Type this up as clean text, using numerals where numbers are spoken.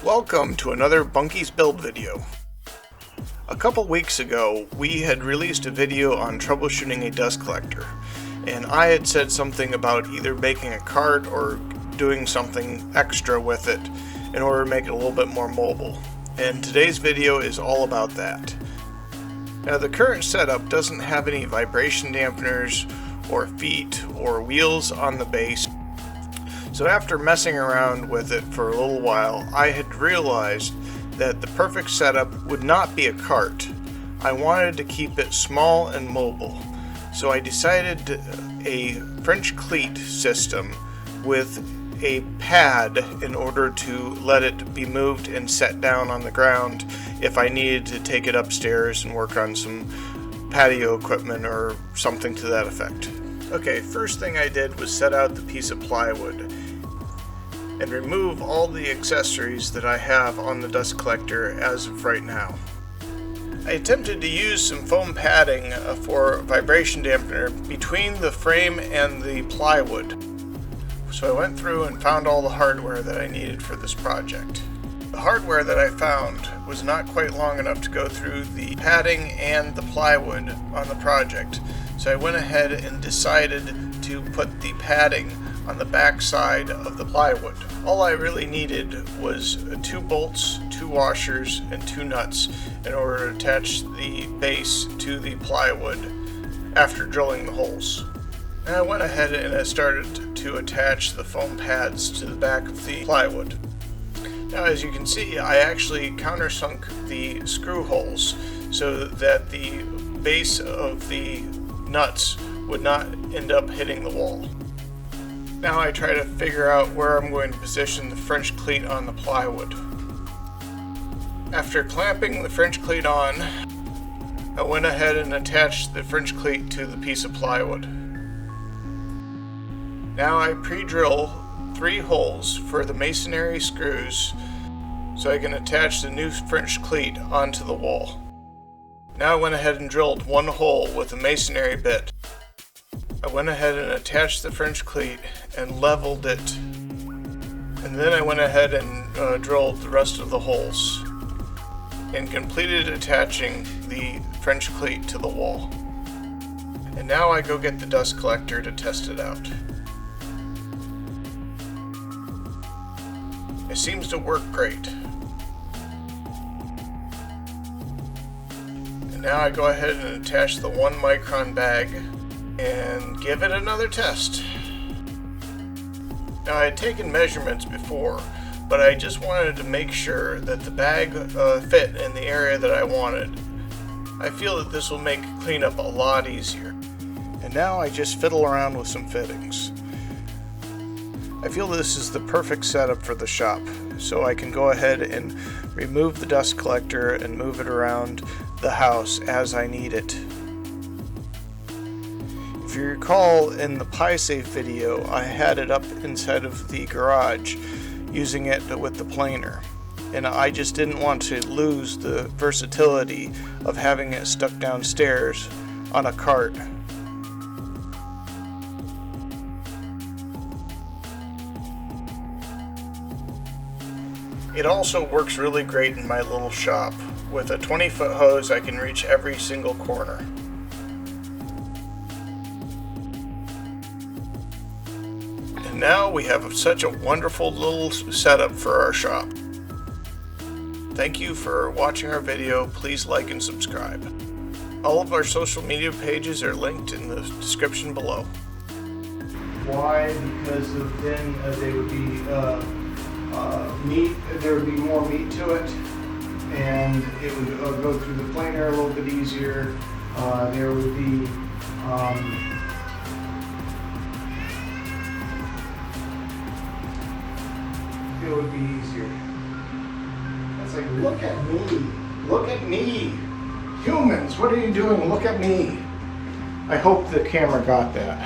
Welcome to another Bunky's Build video. A couple weeks ago, we had released a video on troubleshooting a dust collector, and I had said something about either making a cart or doing something extra with it in order to make it a little bit more mobile. And today's video is all about that. Now, the current setup doesn't have any vibration dampeners or feet or wheels on the base. So after messing around with it for a little while, I had realized that the perfect setup would not be a cart. I wanted to keep it small and mobile. So I decided a French cleat system with a pad in order to let it be moved and set down on the ground if I needed to take it upstairs and work on some patio equipment or something to that effect. Okay, first thing I did was set out the piece of plywood and remove all the accessories that I have on the dust collector as of right now. I attempted to use some foam padding for vibration dampener between the frame and the plywood. So I went through and found all the hardware that I needed for this project. The hardware that I found was not quite long enough to go through the padding and the plywood on the project. So I went ahead and decided to put the padding on the back side of the plywood. All I really needed was 2 bolts, 2 washers, and 2 nuts in order to attach the base to the plywood after drilling the holes. And I went ahead and I started to attach the foam pads to the back of the plywood. Now, as you can see, I actually countersunk the screw holes so that the base of the nuts would not end up hitting the wall. Now I try to figure out where I'm going to position the French cleat on the plywood. After clamping the French cleat on, I went ahead and attached the French cleat to the piece of plywood. Now I pre-drill 3 holes for the masonry screws so I can attach the new French cleat onto the wall. Now I went ahead and drilled 1 hole with a masonry bit. I went ahead and attached the French cleat and leveled it, and then I went ahead and drilled the rest of the holes and completed attaching the French cleat to the wall. And now I go get the dust collector to test it out. It seems to work great. And now I go ahead and attach the 1 micron bag and give it another test. Now, I had taken measurements before, but I just wanted to make sure that the bag fit in the area that I wanted. I feel that this will make cleanup a lot easier. And now I just fiddle around with some fittings. I feel this is the perfect setup for the shop, so I can go ahead and remove the dust collector and move it around the house as I need it. If you recall, in the PieSafe video, I had it up inside of the garage using it with the planer, and I just didn't want to lose the versatility of having it stuck downstairs on a cart. It also works really great in my little shop. With a 20-foot hose, I can reach every single corner. Now we have such a wonderful little setup for our shop. Thank you for watching our video. Please like and subscribe. All of our social media pages are linked in the description below. Why? Because then they would be meat. There would be more meat to it, and it would go through the planer a little bit easier. There would be it would be easier. It's like, look at me. Look at me. Humans, what are you doing? Look at me. I hope the camera got that.